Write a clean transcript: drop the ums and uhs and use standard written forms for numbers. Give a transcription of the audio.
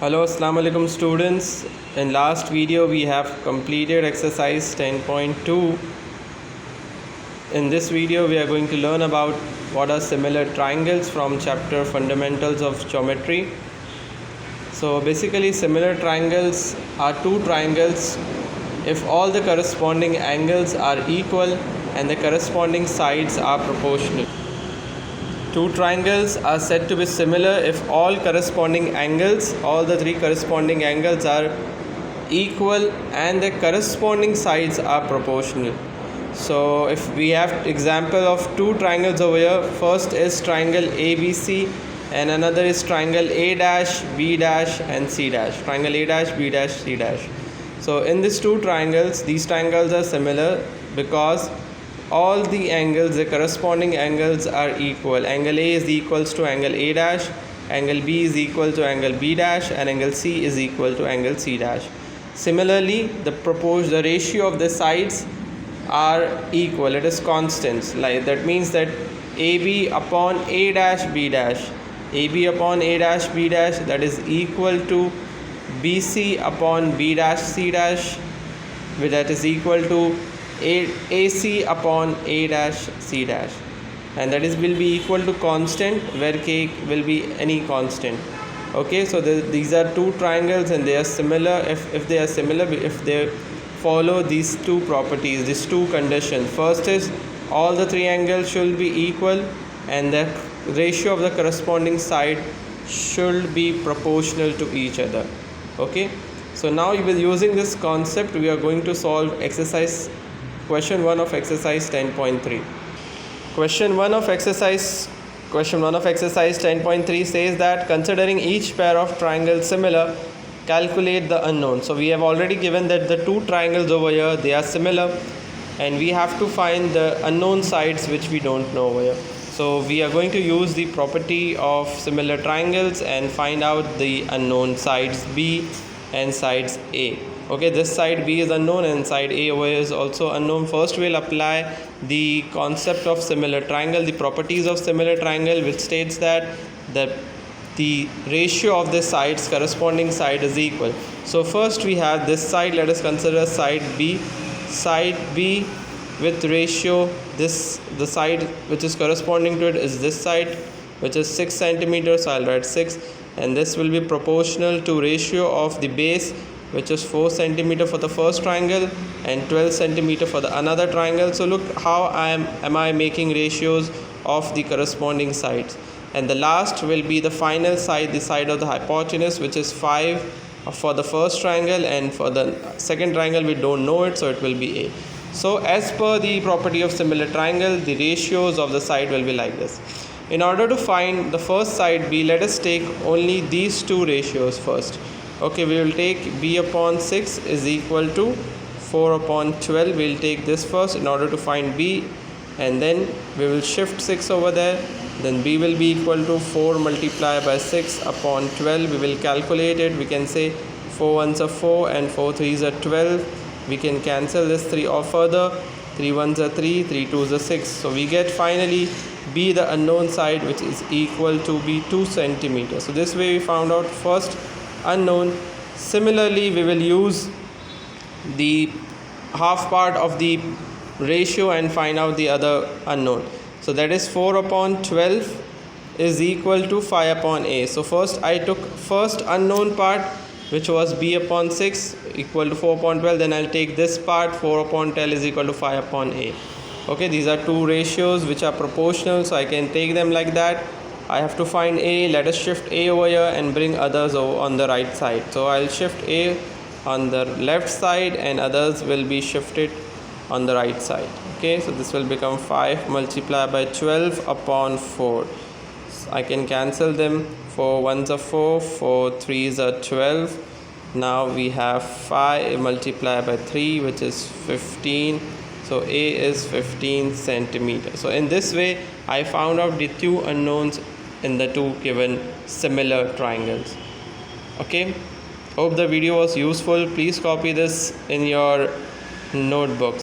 Hello, Assalamu alaikum students. In last video we have completed exercise 10.2. In this video we are going to learn about what are similar triangles from chapter Fundamentals of Geometry. So basically similar triangles are two triangles if all the corresponding angles are equal and the corresponding sides are proportional. Two triangles are said to be similar if all corresponding angles, all the three corresponding angles are equal and the corresponding sides are proportional. So if we have example of two triangles over here, first is triangle ABC and another is triangle A dash, B dash and C dash. Triangle A dash, B dash, C dash. So in these two triangles, these triangles are similar because all the angles, the corresponding angles are equal. Angle A is equals to angle A dash, angle B is equal to angle B dash and angle C is equal to angle C dash. Similarly, the ratio of the sides are equal, it is constant. Like that means that AB upon A dash B dash, AB upon A dash B dash, that is equal to BC upon B dash C dash, that is equal to AC upon A dash C dash, and that is will be equal to constant where K will be any constant. Okay, so these are two triangles and they are similar if they are similar, if they follow these two properties, these two conditions. First is all the three angles should be equal and the ratio of the corresponding side should be proportional to each other. Okay, so now you will using this concept we are going to solve question 1 of exercise 10.3. Question 1 of exercise 10.3 says that considering each pair of triangles similar, calculate the unknown. So we have already given that the two triangles over here, they are similar and we have to find the unknown sides which we don't know over here. So we are going to use the property of similar triangles and find out the unknown sides B and sides A. Okay, this side B is unknown and side A over here is also unknown. First we'll apply the concept of similar triangle, the properties of similar triangle, which states that the ratio of the sides, corresponding side is equal. So first we have this side, let us consider side B. Side B with ratio, the side which is corresponding to it is this side, which is 6 centimeters. So I'll write 6, and this will be proportional to ratio of the base, which is 4 centimeter for the first triangle and 12 centimeter for the another triangle. So look how am I making ratios of the corresponding sides. And the last will be the final side, the side of the hypotenuse, which is 5 for the first triangle, and for the second triangle we don't know it, so it will be A. So as per the property of similar triangle, the ratios of the side will be like this. In order to find the first side B, let us take only these two ratios first. Okay, we will take B upon 6 is equal to 4 upon 12. We will take this first in order to find B, and then we will shift 6 over there. Then B will be equal to 4 multiplied by 6 upon 12. We will calculate it. We can say 4 ones are 4 and 4 threes are 12. We can cancel this 3 off further. 3 ones are 3, 3 twos are 6. So we get finally B, the unknown side, which is equal to be 2 centimeters. So this way we found out first unknown. Similarly, we will use the half part of the ratio and find out the other unknown. So that is 4 upon 12 is equal to 5 upon A. So first I took first unknown part, which was B upon 6 equal to 4 upon 12. Then I'll take this part, 4 upon 12 is equal to 5 upon A. Okay, these are two ratios which are proportional, so I can take them like that. I have to find A. Let us shift A over here and bring others over on the right side. So I'll shift A on the left side and others will be shifted on the right side. Okay, so this will become 5 multiplied by 12 upon 4. So I can cancel them. 4 ones are 4, 4 threes are 12. Now we have 5 multiplied by 3, which is 15. So A is 15 centimeters. So in this way I found out the two unknowns in the two given similar triangles. Okay, hope the video was useful. Please copy this in your notebooks.